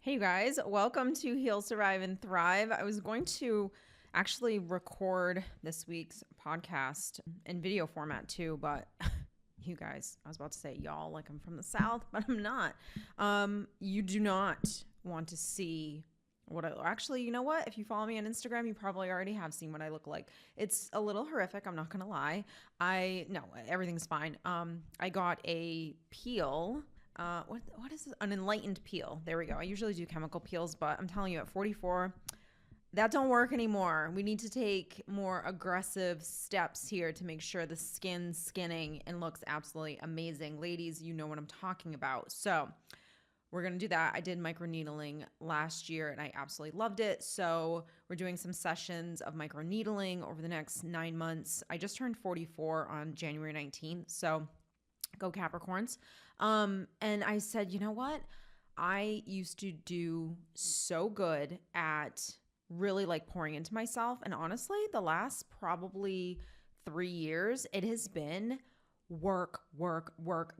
Hey, you guys, welcome to Heal, Survive, and Thrive. I was going to actually record this week's podcast in video format too, but you guys, I was about to say y'all like I'm from the South, but I'm not. You do not want to see what I actually, you know what? If you follow me on Instagram, you probably already have seen what I look like. It's a little horrific, I'm not gonna lie. No, everything's fine. I got a peel. What is this? An enlightened peel. There we go. I usually do chemical peels, but I'm telling you, at 44, that don't work anymore. We need to take more aggressive steps here to make sure the skin's skinning and looks absolutely amazing. Ladies, you know what I'm talking about. So we're going to do that. I did microneedling last year and I absolutely loved it. So we're doing some sessions of microneedling over the next 9 months. I just turned 44 on January 19th. So go Capricorns. And I said, you know what? I used to do so good at really like pouring into myself. And honestly, the last probably 3 years, it has been work,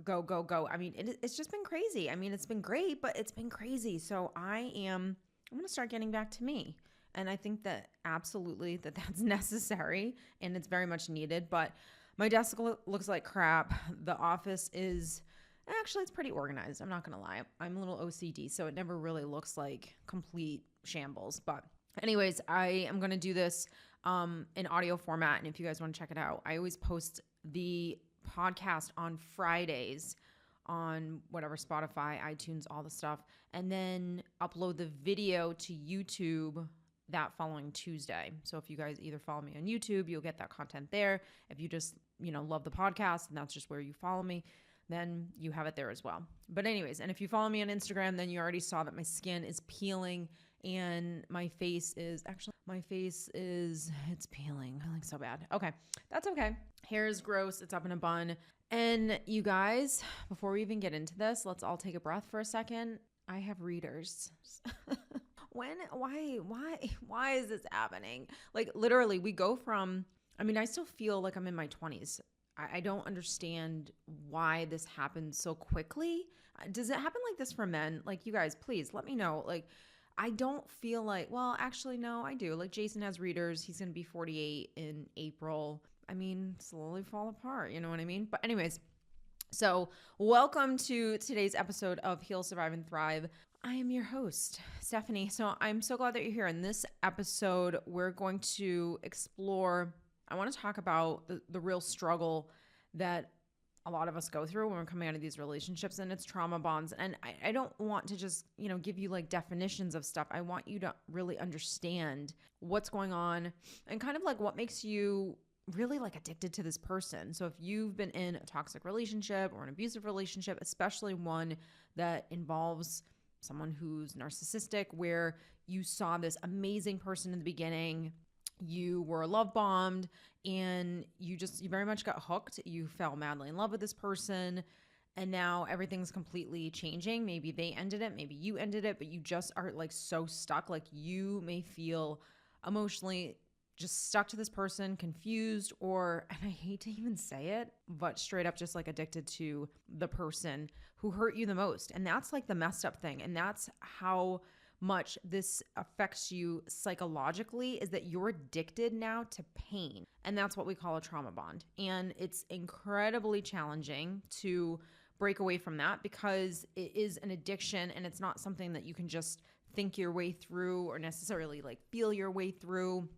go, go, go. I mean, it's just been crazy. I mean, it's been great, but it's been crazy. So I'm going to start getting back to me. And I think that absolutely that's necessary and it's very much needed. But my desk looks like crap. The office is actually, it's pretty organized. I'm not going to lie. I'm a little OCD, so it never really looks like complete shambles. But anyways, I am going to do this in audio format. And if you guys want to check it out, I always post the podcast on Fridays on whatever, Spotify, iTunes, all the stuff, and then upload the video to YouTube that following Tuesday. So if you guys either follow me on YouTube, you'll get that content there. If you just, love the podcast and that's just where you follow me, then you have it there as well. But anyways, and if you follow me on Instagram, then you already saw that my skin is peeling and my face is it's peeling so bad. Okay. That's okay. Hair is gross. It's up in a bun. And you guys, before we even get into this, let's all take a breath for a second. I have readers. Why is this happening? Like literally we go from, I still feel like I'm in my 20s. I don't understand why this happens so quickly. Does it happen like this for men? Like you guys, please let me know. Like I don't feel like, well, actually, no, I do. Like Jason has readers. He's going to be 48 in April. Slowly fall apart. You know what I mean? But anyways, so welcome to today's episode of Heal, Survive, and Thrive. I am your host, Stephanie. So I'm so glad that you're here. In this episode, we're going to explore, I want to talk about the real struggle that a lot of us go through when we're coming out of these relationships, and it's trauma bonds. And I don't want to just, give you like definitions of stuff. I want you to really understand what's going on and kind of like what makes you really like addicted to this person. So if you've been in a toxic relationship or an abusive relationship, especially one that involves someone who's narcissistic, where you saw this amazing person in the beginning, you were love bombed, and you very much got hooked. You fell madly in love with this person, and now everything's completely changing. Maybe they ended it, maybe you ended it, but you just are like so stuck. Like you may feel emotionally just stuck to this person, confused, or, and I hate to even say it, but straight up just like addicted to the person who hurt you the most. And that's like the messed up thing. And that's how much this affects you psychologically, is that you're addicted now to pain. And that's what we call a trauma bond. And it's incredibly challenging to break away from that because it is an addiction and it's not something that you can just think your way through or necessarily like feel your way through.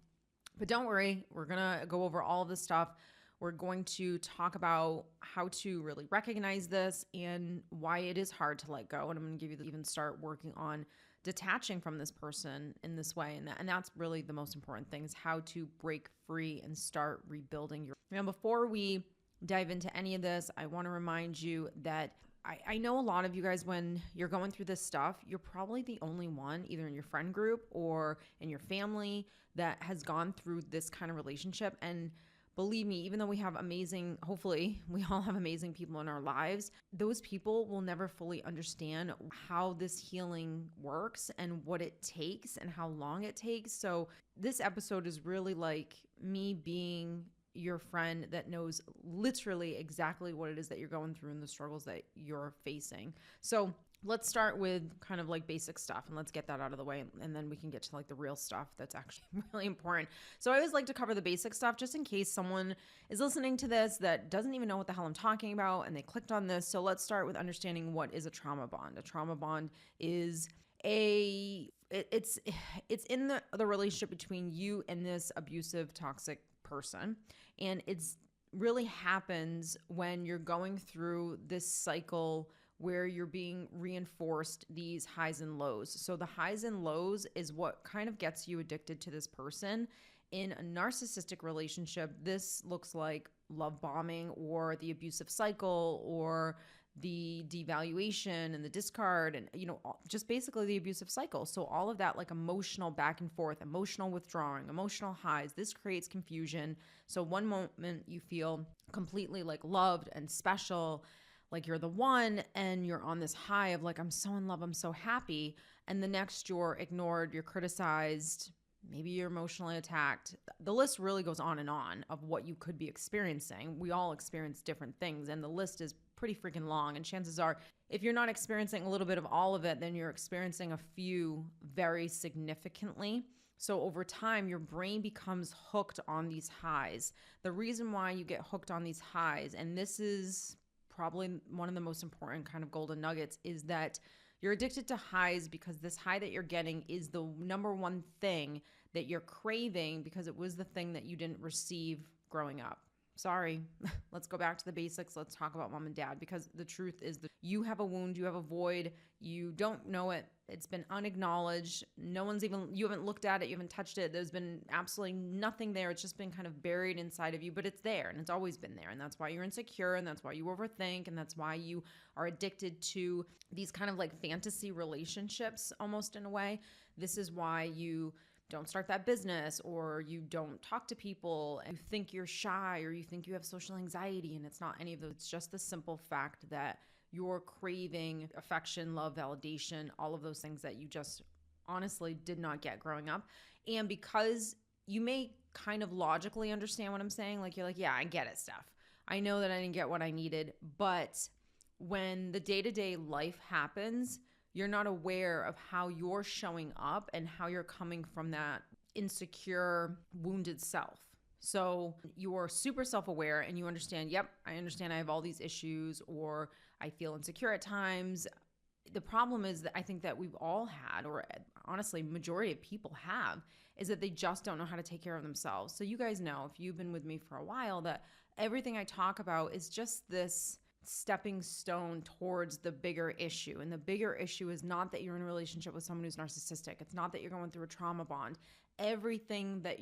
But don't worry, we're going to go over all of this stuff. We're going to talk about how to really recognize this and why it is hard to let go. And I'm going to give you even start working on detaching from this person in this way. And that's really the most important thing, is how to break free and start rebuilding your. Now, before we dive into any of this, I want to remind you that I know a lot of you guys, when you're going through this stuff, you're probably the only one, either in your friend group or in your family, that has gone through this kind of relationship. And believe me, even though we have hopefully we all have amazing people in our lives, those people will never fully understand how this healing works and what it takes and how long it takes. So this episode is really like me being your friend that knows literally exactly what it is that you're going through and the struggles that you're facing. So let's start with kind of like basic stuff and let's get that out of the way. And then we can get to like the real stuff that's actually really important. So I always like to cover the basic stuff just in case someone is listening to this that doesn't even know what the hell I'm talking about and they clicked on this. So let's start with understanding what is a trauma bond. A trauma bond is it's in the relationship between you and this abusive, toxic person. And it's really happens when you're going through this cycle where you're being reinforced these highs and lows. So the highs and lows is what kind of gets you addicted to this person. In a narcissistic relationship, this looks like love bombing or the abusive cycle or the devaluation and the discard and, just basically the abusive cycle. So all of that like emotional back and forth, emotional withdrawing, emotional highs, this creates confusion. So one moment you feel completely like loved and special, like you're the one, and you're on this high of like, I'm so in love, I'm so happy. And the next you're ignored, you're criticized, maybe you're emotionally attacked. The list really goes on of what you could be experiencing. We all experience different things, and the list is pretty freaking long. And chances are, if you're not experiencing a little bit of all of it, then you're experiencing a few very significantly. So over time, your brain becomes hooked on these highs. The reason why you get hooked on these highs, and this is probably one of the most important kind of golden nuggets, is that you're addicted to highs because this high that you're getting is the number one thing that you're craving because it was the thing that you didn't receive growing up. Sorry, let's go back to the basics. Let's talk about mom and dad, because the truth is that you have a wound, you have a void, you don't know it. It's been unacknowledged. You haven't looked at it, you haven't touched it. There's been absolutely nothing there. It's just been kind of buried inside of you, but it's there and it's always been there. And that's why you're insecure, and that's why you overthink, and that's why you are addicted to these kind of like fantasy relationships almost in a way. This is why you don't start that business, or you don't talk to people, and you think you're shy, or you think you have social anxiety, and it's not any of those. It's just the simple fact that you're craving affection, love, validation, all of those things that you just honestly did not get growing up. And because you may kind of logically understand what I'm saying, like you're like, yeah, I get it, Steph. I know that I didn't get what I needed, but when the day-to-day life happens, you're not aware of how you're showing up and how you're coming from that insecure, wounded self. So you're super self-aware and you understand, yep, I understand I have all these issues, or I feel insecure at times. The problem is that I think that we've all had, or honestly, majority of people have, is that they just don't know how to take care of themselves. So you guys know, if you've been with me for a while, that everything I talk about is just this stepping stone towards the bigger issue. And the bigger issue is not that you're in a relationship with someone who's narcissistic. It's not that you're going through a trauma bond. Everything that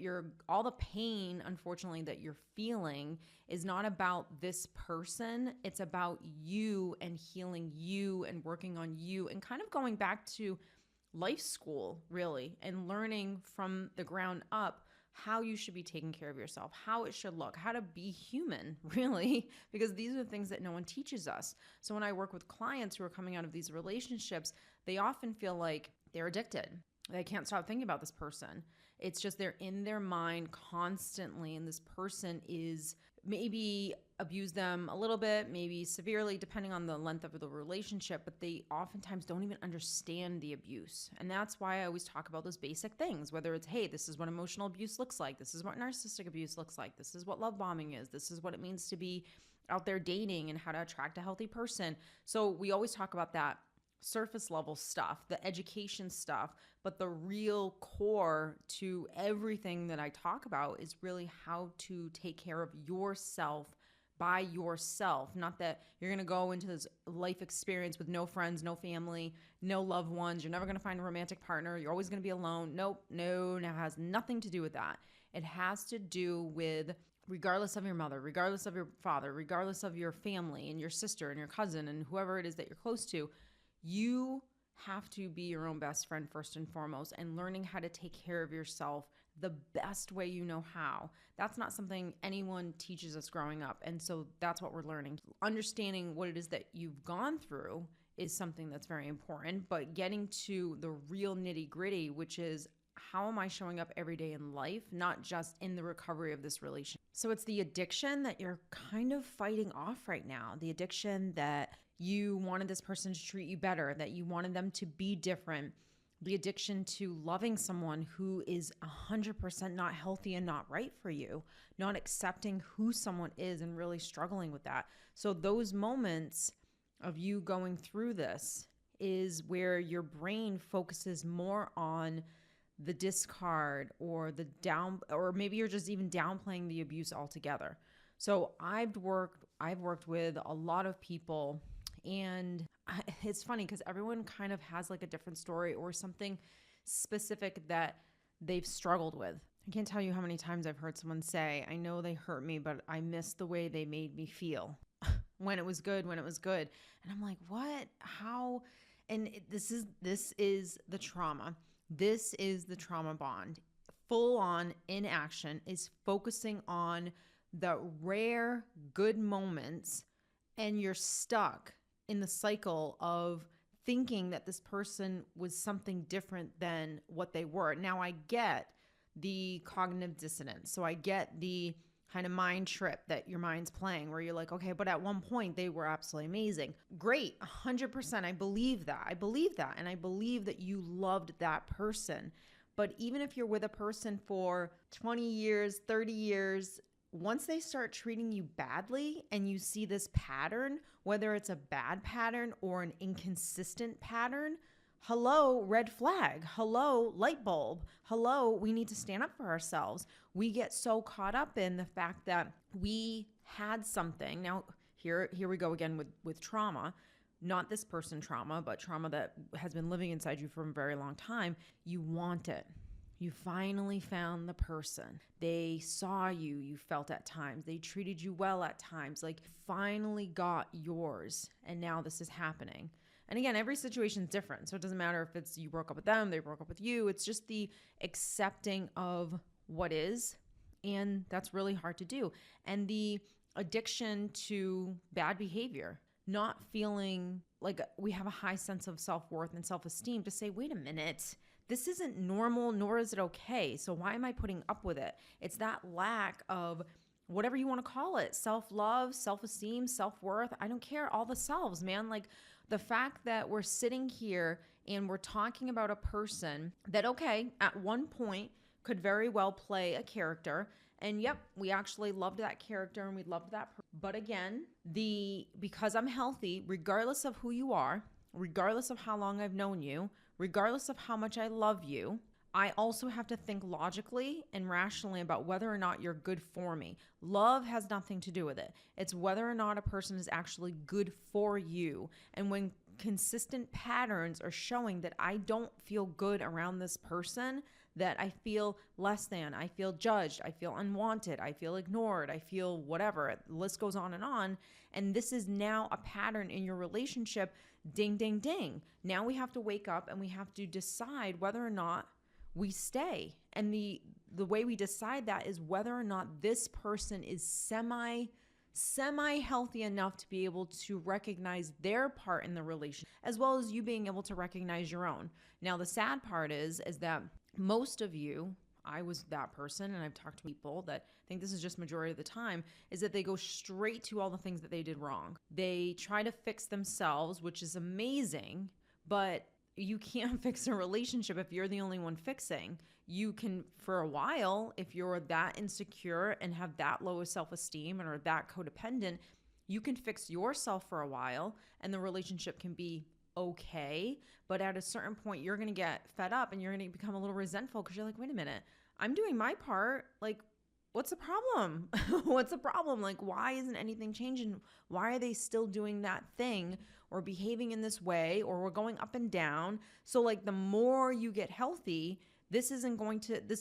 all the pain, unfortunately, that you're feeling is not about this person. It's about you and healing you and working on you and kind of going back to life school, really, and learning from the ground up how you should be taking care of yourself, how it should look, how to be human, really, because these are things that no one teaches us. So when I work with clients who are coming out of these relationships, they often feel like they're addicted. They can't stop thinking about this person. It's just they're in their mind constantly, and this person is maybe abuse them a little bit, maybe severely, depending on the length of the relationship, but they oftentimes don't even understand the abuse. And that's why I always talk about those basic things, whether it's, hey, this is what emotional abuse looks like. This is what narcissistic abuse looks like. This is what love bombing is. This is what it means to be out there dating and how to attract a healthy person. So we always talk about that surface level stuff, the education stuff, but the real core to everything that I talk about is really how to take care of yourself by yourself. Not that you're going to go into this life experience with no friends, no family, no loved ones. You're never going to find a romantic partner. You're always going to be alone. Nope, no, it has nothing to do with that. It has to do with, regardless of your mother, regardless of your father, regardless of your family and your sister and your cousin and whoever it is that you're close to, you have to be your own best friend first and foremost, and learning how to take care of yourself the best way you know how. That's not something anyone teaches us growing up. And so that's what we're learning. Understanding what it is that you've gone through is something that's very important, but getting to the real nitty gritty, which is, how am I showing up every day in life, not just in the recovery of this relationship? So it's the addiction that you're kind of fighting off right now, the addiction that you wanted this person to treat you better, that you wanted them to be different. The addiction to loving someone who is 100% not healthy and not right for you, not accepting who someone is and really struggling with that. So those moments of you going through this is where your brain focuses more on the discard or the down, or maybe you're just even downplaying the abuse altogether. So I've worked with a lot of people, and it's funny because everyone kind of has like a different story or something specific that they've struggled with. I can't tell you how many times I've heard someone say, I know they hurt me, but I miss the way they made me feel when it was good. And I'm like, what? How? And this is the trauma. This is the trauma bond. Full on in action is focusing on the rare good moments, and you're stuck in the cycle of thinking that this person was something different than what they were. Now I get the cognitive dissonance. So I get the kind of mind trip that your mind's playing where you're like, okay, but at one point they were absolutely amazing. Great, 100%. I believe that. And I believe that you loved that person. But even if you're with a person for 20 years, 30 years, once they start treating you badly and you see this pattern, whether it's a bad pattern or an inconsistent pattern, hello, red flag. Hello, light bulb. Hello, we need to stand up for ourselves. We get so caught up in the fact that we had something. Now, here we go again with trauma. Not this person trauma, but trauma that has been living inside you for a very long time. You want it. You finally found the person. They saw you. You felt at times. They treated you well at times. Like finally got yours. And now this is happening. And again, every situation is different. So it doesn't matter if it's you broke up with them, they broke up with you. It's just the accepting of what is. And that's really hard to do. And the addiction to bad behavior, not feeling like we have a high sense of self-worth and self-esteem to say, wait a minute, this isn't normal, nor is it okay. So why am I putting up with it? It's that lack of whatever you want to call it, self-love, self-esteem, self-worth. I don't care, all the selves, man. Like the fact that we're sitting here and we're talking about a person that, okay, at one point could very well play a character. And yep, we actually loved that character and we loved that. But again, because I'm healthy, regardless of who you are, regardless of how long I've known you, regardless of how much I love you, I also have to think logically and rationally about whether or not you're good for me. Love has nothing to do with it. It's whether or not a person is actually good for you. And when consistent patterns are showing that I don't feel good around this person, that I feel less than, I feel judged, I feel unwanted, I feel ignored, I feel whatever, the list goes on. And this is now a pattern in your relationship. Ding, ding, ding. Now we have to wake up and we have to decide whether or not we stay. And the way we decide that is whether or not this person is semi healthy enough to be able to recognize their part in the relationship, as well as you being able to recognize your own. Now, the sad part is that most of you, I was that person, and I've talked to people that think this is just majority of the time, is that they go straight to all the things that they did wrong. They try to fix themselves, which is amazing, but you can't fix a relationship if you're the only one fixing. You can, for a while, if you're that insecure and have that low self-esteem and are that codependent, you can fix yourself for a while and the relationship can be okay. But at a certain point, you're going to get fed up and you're going to become a little resentful because you're like, wait a minute, I'm doing my part. Like, what's the problem? What's the problem? Like, why isn't anything changing? Why are they still doing that thing or behaving in this way, or we're going up and down? So like the more you get healthy, this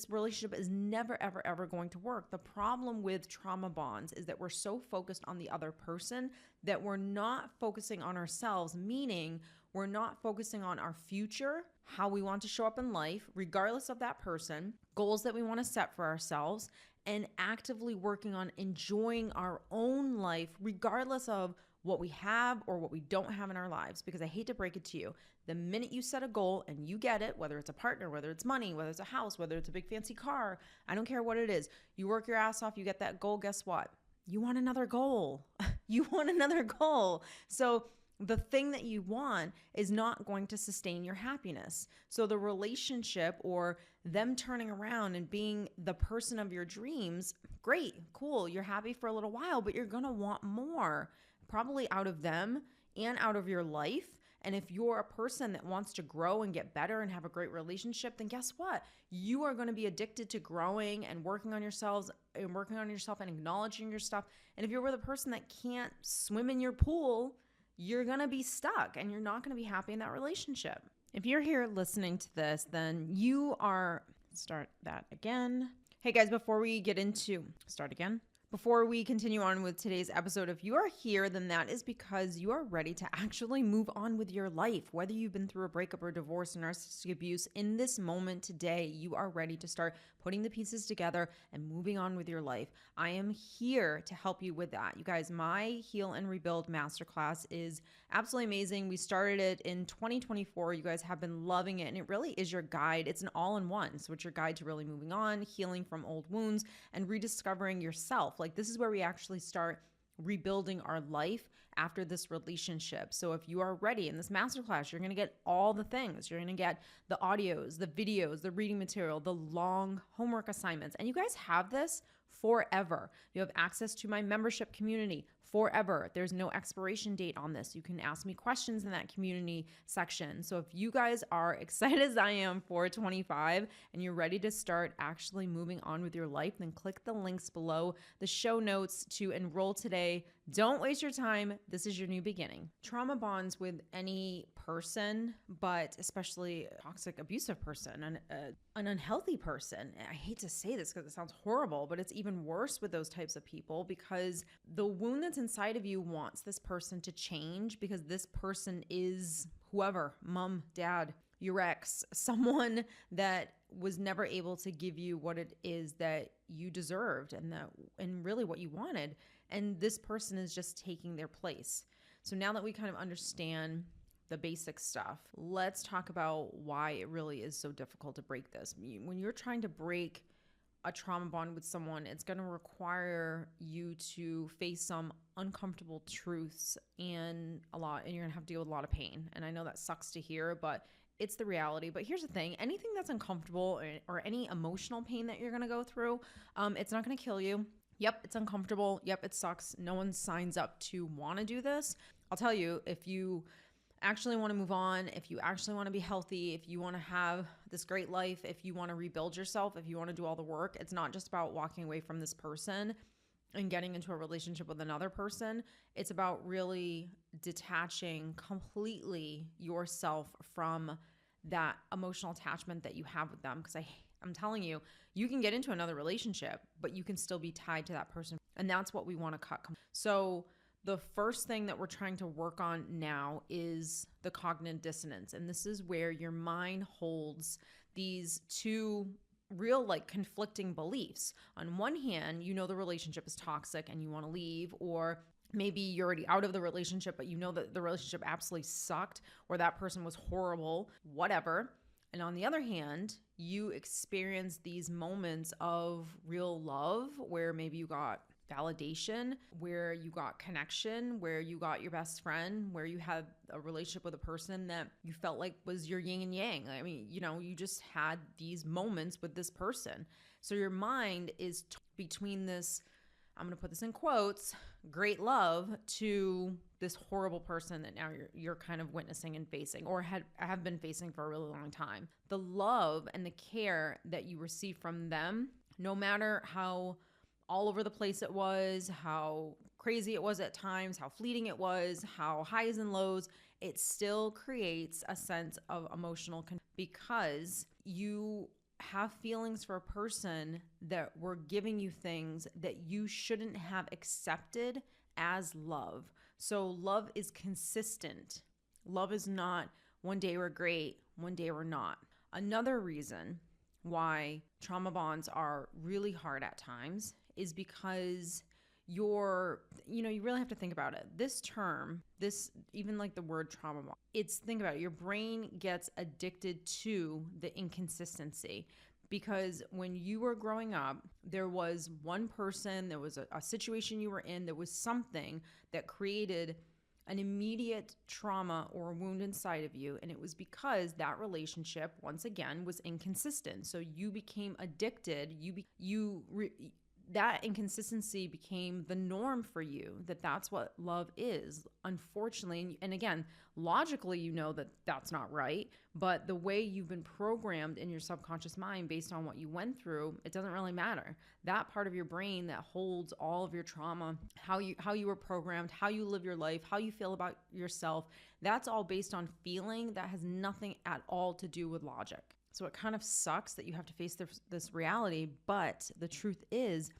relationship is never, ever, ever going to work. The problem with trauma bonds is that we're so focused on the other person that we're not focusing on ourselves, meaning we're not focusing on our future, how we want to show up in life, regardless of that person, goals that we want to set for ourselves, and actively working on enjoying our own life, regardless of what we have or what we don't have in our lives. Because I hate to break it to you, the minute you set a goal and you get it, whether it's a partner, whether it's money, whether it's a house, whether it's a big fancy car, I don't care what it is, you work your ass off, you get that goal, guess what? You want another goal. You want another goal. So the thing that you want is not going to sustain your happiness. So the relationship or them turning around and being the person of your dreams, great, cool. You're happy for a little while, but you're going to want more, probably out of them and out of your life. And if you're a person that wants to grow and get better and have a great relationship, then guess what? You are going to be addicted to growing and working on yourself and acknowledging your stuff. And if you're with a person that can't swim in your pool, you're going to be stuck and you're not going to be happy in that relationship. If you're here listening to this, then you are, start that again. Hey guys, before we continue on with today's episode, if you are here, then that is because you are ready to actually move on with your life. Whether you've been through a breakup or divorce or narcissistic abuse, in this moment today, you are ready to start putting the pieces together and moving on with your life. I am here to help you with that. You guys, my Heal and Rebuild Masterclass is absolutely amazing. We started it in 2024. You guys have been loving it, and it really is your guide. It's an all-in-one. So it's your guide to really moving on, healing from old wounds, and rediscovering yourself. Like, this is where we actually start rebuilding our life after this relationship. So if you are ready in this masterclass, you're going to get all the things. You're going to get the audios, the videos, the reading material, the long homework assignments. And you guys have this forever. You have access to my membership community forever. There's no expiration date on this. You can ask me questions in that community section. So if you guys are excited as I am for 25 and you're ready to start actually moving on with your life, then click the links below the show notes to enroll today. Don't waste your time. This is your new beginning. Trauma bonds with any person, but especially a toxic, abusive person, an unhealthy person. I hate to say this because it sounds horrible, but it's even worse with those types of people because the wound that's inside of you wants this person to change because this person is whoever, mom, dad, your ex, someone that was never able to give you what it is that you deserved and really what you wanted. And this person is just taking their place. So now that we kind of understand the basic stuff, let's talk about why it really is so difficult to break this. When you're trying to break a trauma bond with someone, it's going to require you to face some uncomfortable truths and you're going to have to deal with a lot of pain. And I know that sucks to hear, but it's the reality. But here's the thing, anything that's uncomfortable or any emotional pain that you're going to go through, it's not going to kill you. Yep, it's uncomfortable. Yep, it sucks. No one signs up to want to do this. I'll tell you, if you actually want to move on, if you actually want to be healthy, if you want to have this great life, if you want to rebuild yourself, if you want to do all the work, it's not just about walking away from this person and getting into a relationship with another person. It's about really detaching completely yourself from that emotional attachment that you have with them. Because I'm telling you, you can get into another relationship, but you can still be tied to that person. And that's what we want to cut. So the first thing that we're trying to work on now is the cognitive dissonance. And this is where your mind holds these two real conflicting beliefs. On one hand, you know the relationship is toxic and you want to leave, or maybe you're already out of the relationship, but you know that the relationship absolutely sucked or that person was horrible, whatever. And on the other hand, you experience these moments of real love where maybe you got validation, where you got connection, where you got your best friend, where you had a relationship with a person that you felt like was your yin and yang. I mean, you just had these moments with this person. So your mind is between this, I'm going to put this in quotes, great love to this horrible person that now you're kind of witnessing and facing, or have been facing for a really long time. The love and the care that you receive from them, no matter how all over the place it was, how crazy it was at times, how fleeting it was, how highs and lows, it still creates a sense of emotional because you have feelings for a person that were giving you things that you shouldn't have accepted as love. So love is consistent. Love is not one day we're great, one day we're not. Another reason why trauma bonds are really hard at times is because you really have to think about it. This term, even like the word trauma bond, think about it. Your brain gets addicted to the inconsistency because when you were growing up, there was one person, there was a situation you were in, there was something that created an immediate trauma or wound inside of you, and it was because that relationship, once again, was inconsistent. So you became addicted. That inconsistency became the norm for you, that's what love is, unfortunately. And again, logically, you know that that's not right, but the way you've been programmed in your subconscious mind based on what you went through, it doesn't really matter. That part of your brain that holds all of your trauma, how you were programmed, how you live your life, how you feel about yourself, that's all based on feeling. That has nothing at all to do with logic. So it kind of sucks that you have to face this reality, but the truth is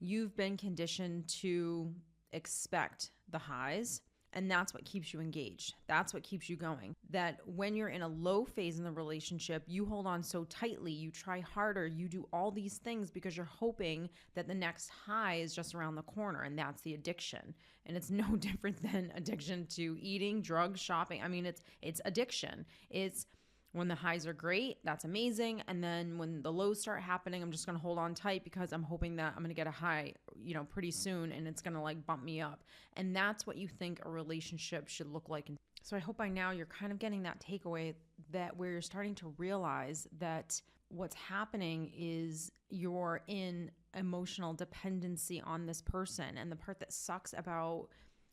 you've been conditioned to expect the highs, and that's what keeps you engaged. That's what keeps you going. That when you're in a low phase in the relationship, you hold on so tightly, you try harder, you do all these things because you're hoping that the next high is just around the corner, and that's the addiction. And it's no different than addiction to eating, drugs, shopping. I mean, it's addiction. It's when the highs are great, that's amazing. And then when the lows start happening, I'm just going to hold on tight because I'm hoping that I'm going to get a high, pretty soon, and it's going to like bump me up. And that's what you think a relationship should look like. So I hope by now you're kind of getting that takeaway, that where you're starting to realize that what's happening is you're in emotional dependency on this person. And the part that sucks about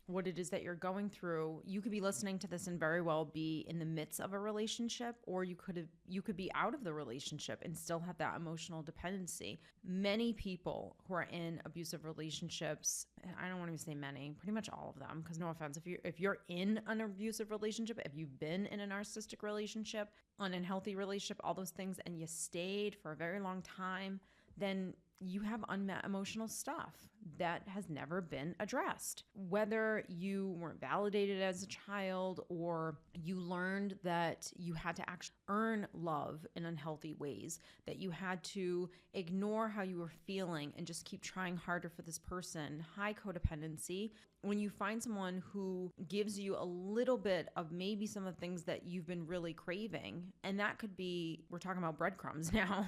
what it is that you're going through, you could be listening to this and very well be in the midst of a relationship, or you could be out of the relationship and still have that emotional dependency. Many people who are in abusive relationships, I don't want to say many, pretty much all of them, because no offense, if you're in an abusive relationship, if you've been in a narcissistic relationship, an unhealthy relationship, all those things, and you stayed for a very long time, then you have unmet emotional stuff that has never been addressed. Whether you weren't validated as a child, or you learned that you had to actually earn love in unhealthy ways, that you had to ignore how you were feeling and just keep trying harder for this person. High codependency. When you find someone who gives you a little bit of maybe some of the things that you've been really craving, and that could be, we're talking about breadcrumbs now,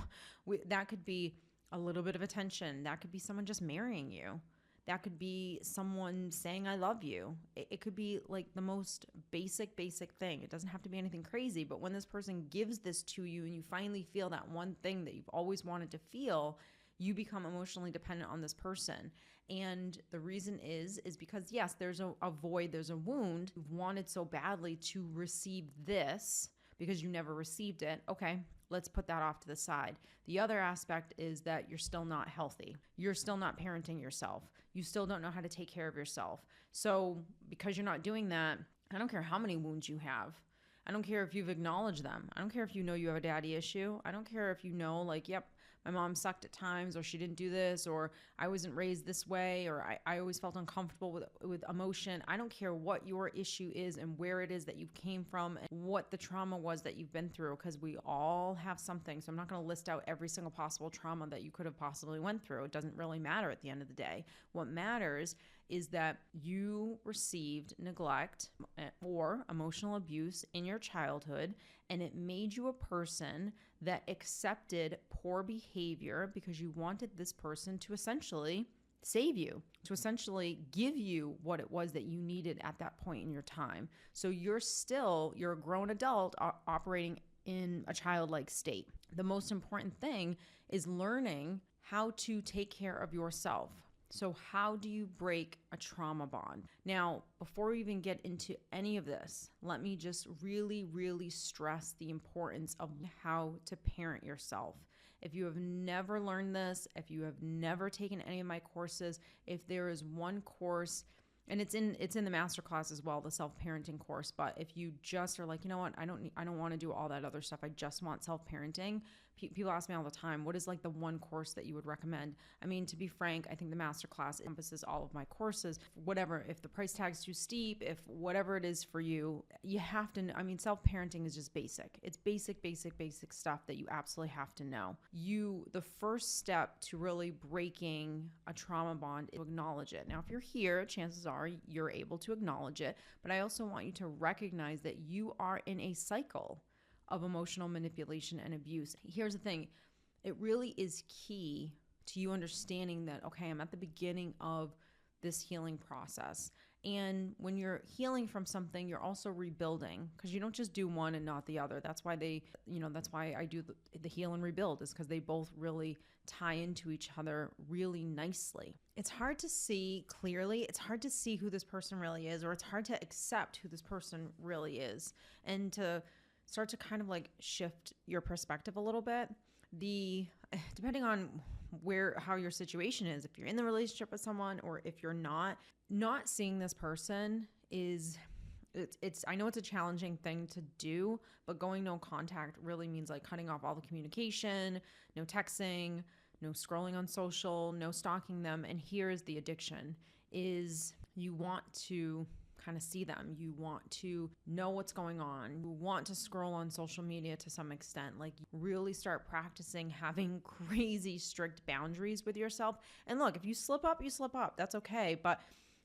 that could be a little bit of attention. That could be someone just marrying you. That could be someone saying, I love you. It could be like the most basic thing. It doesn't have to be anything crazy, but when this person gives this to you and you finally feel that one thing that you've always wanted to feel, you become emotionally dependent on this person. And the reason is because, yes, there's a void, there's a wound. You've wanted so badly to receive this because you never received it. Okay, let's put that off to the side. The other aspect is that you're still not healthy. You're still not parenting yourself. You still don't know how to take care of yourself. So because you're not doing that, I don't care how many wounds you have. I don't care if you've acknowledged them. I don't care if you know you have a daddy issue. I don't care if you know, like, yep, my mom sucked at times, or she didn't do this, or I wasn't raised this way, or I always felt uncomfortable with emotion. I don't care what your issue is and where it is that you came from and what the trauma was that you've been through, because we all have something. So I'm not going to list out every single possible trauma that you could have possibly went through. It doesn't really matter at the end of the day. What matters is that you received neglect or emotional abuse in your childhood, and it made you a person that accepted poor behavior because you wanted this person to essentially save you, to essentially give you what it was that you needed at that point in your time. So you're a grown adult operating in a childlike state. The most important thing is learning how to take care of yourself. So how do you break a trauma bond? Now, before we even get into any of this, let me just really, really stress the importance of how to parent yourself. If you have never learned this, if you have never taken any of my courses, if there is one course, and it's in the Masterclass as well, the self-parenting course, but if you just are like, you know what, I don't want to do all that other stuff, I just want self-parenting. People ask me all the time, what is like the one course that you would recommend? I mean, to be frank, I think the Masterclass encompasses all of my courses. Whatever, if the price tag's too steep, if whatever it is for you, you have to, self-parenting is just basic. It's basic stuff that you absolutely have to know. The first step to really breaking a trauma bond is to acknowledge it. Now, if you're here, chances are you're able to acknowledge it, but I also want you to recognize that you are in a cycle of emotional manipulation and abuse. Here's the thing. It really is key to you understanding that, okay, I'm at the beginning of this healing process. And when you're healing from something, you're also rebuilding, because you don't just do one and not the other. That's why that's why I do the heal and rebuild, is because they both really tie into each other really nicely. It's hard to see clearly. It's hard to see who this person really is, or it's hard to accept who this person really is, and to start to kind of like shift your perspective a little bit. Depending on how your situation is, if you're in the relationship with someone or if you're not seeing this person is, I know it's a challenging thing to do, but going no contact really means like cutting off all the communication, no texting, no scrolling on social, no stalking them. And here's the addiction: is you want to kind of see them. You want to know what's going on. You want to scroll on social media to some extent. Like, really start practicing having crazy strict boundaries with yourself. And look, if you slip up, you slip up. That's okay. But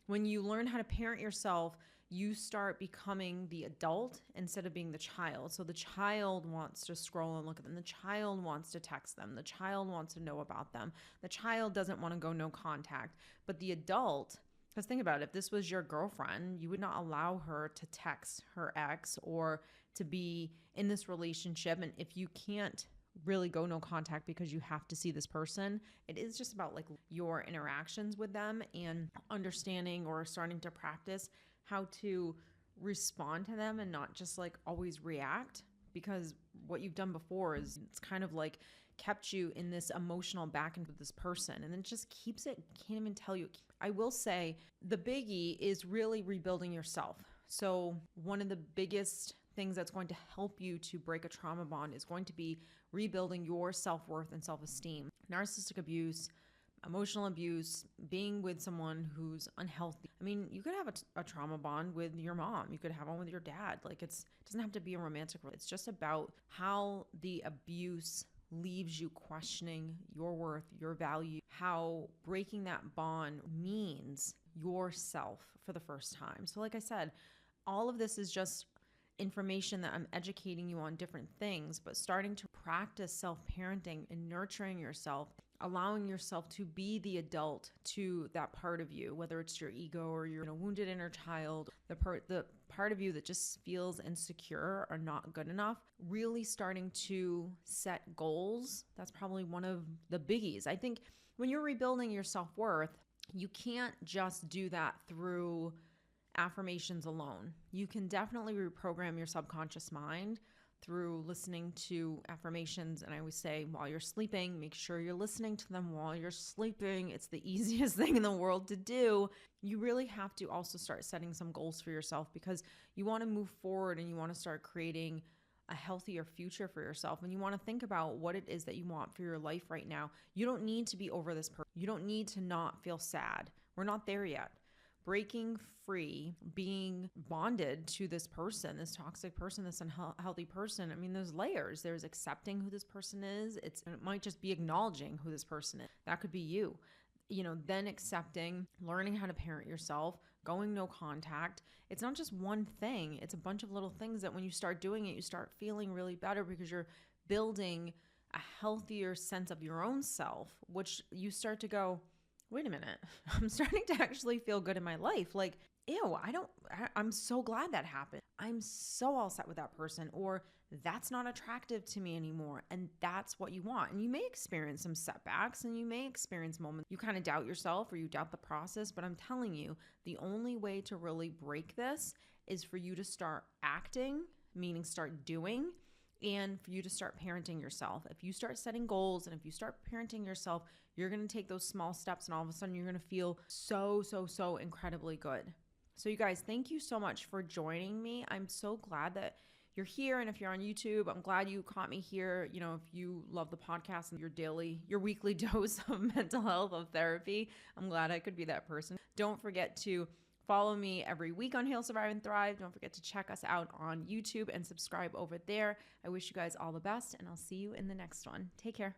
when you learn how to parent yourself, you start becoming the adult instead of being the child. So the child wants to scroll and look at them. The child wants to text them. The child wants to know about them. The child doesn't want to go no contact. But the adult, because think about it, if this was your girlfriend, you would not allow her to text her ex or to be in this relationship. And if you can't really go no contact because you have to see this person, it is just about like your interactions with them and understanding or starting to practice how to respond to them and not just like always react, because what you've done before is it's kind of like kept you in this emotional back and with this person, and then it just keeps it, can't even tell you. I will say the biggie is really rebuilding yourself. So one of the biggest things that's going to help you to break a trauma bond is going to be rebuilding your self-worth and self-esteem. Narcissistic abuse, emotional abuse, being with someone who's unhealthy. I mean, you could have a trauma bond with your mom. You could have one with your dad. Like, it doesn't have to be a romantic relationship. It's just about how the abuse leaves you questioning your worth, your value, how breaking that bond means yourself for the first time. So like I said, all of this is just information that I'm educating you on different things, but starting to practice self-parenting and nurturing yourself, allowing yourself to be the adult to that part of you, whether it's your ego or your wounded inner child, the part of you that just feels insecure or not good enough. Really starting to set goals. That's probably one of the biggies. I think when you're rebuilding your self-worth, you can't just do that through affirmations alone. You can definitely reprogram your subconscious mind through listening to affirmations. And I always say, while you're sleeping, make sure you're listening to them while you're sleeping. It's the easiest thing in the world to do. You really have to also start setting some goals for yourself, because you want to move forward and you want to start creating a healthier future for yourself. And you want to think about what it is that you want for your life right now. You don't need to be over this person. You don't need to not feel sad. We're not there yet. Breaking free, being bonded to this person, this toxic person, this unhealthy person. I mean, there's layers. There's accepting who this person is. It might just be acknowledging who this person is. That could be you. Then accepting, learning how to parent yourself, going no contact. It's not just one thing. It's a bunch of little things that when you start doing it, you start feeling really better, because you're building a healthier sense of your own self, which you start to go, wait a minute, I'm starting to actually feel good in my life. Like, ew, I'm so glad that happened. I'm so all set with that person, or that's not attractive to me anymore. And that's what you want. And you may experience some setbacks, and you may experience moments you kind of doubt yourself or you doubt the process. But I'm telling you, the only way to really break this is for you to start acting, meaning start doing, and for you to start parenting yourself. If you start setting goals and if you start parenting yourself, you're going to take those small steps, and all of a sudden you're going to feel so incredibly good. So you guys, thank you so much for joining me. I'm so glad that you're here. And if you're on YouTube, I'm glad you caught me here. If you love the podcast and your weekly dose of mental health, of therapy, I'm glad I could be that person. Don't forget to follow me every week on Heal, Survive, and Thrive. Don't forget to check us out on YouTube and subscribe over there. I wish you guys all the best, and I'll see you in the next one. Take care.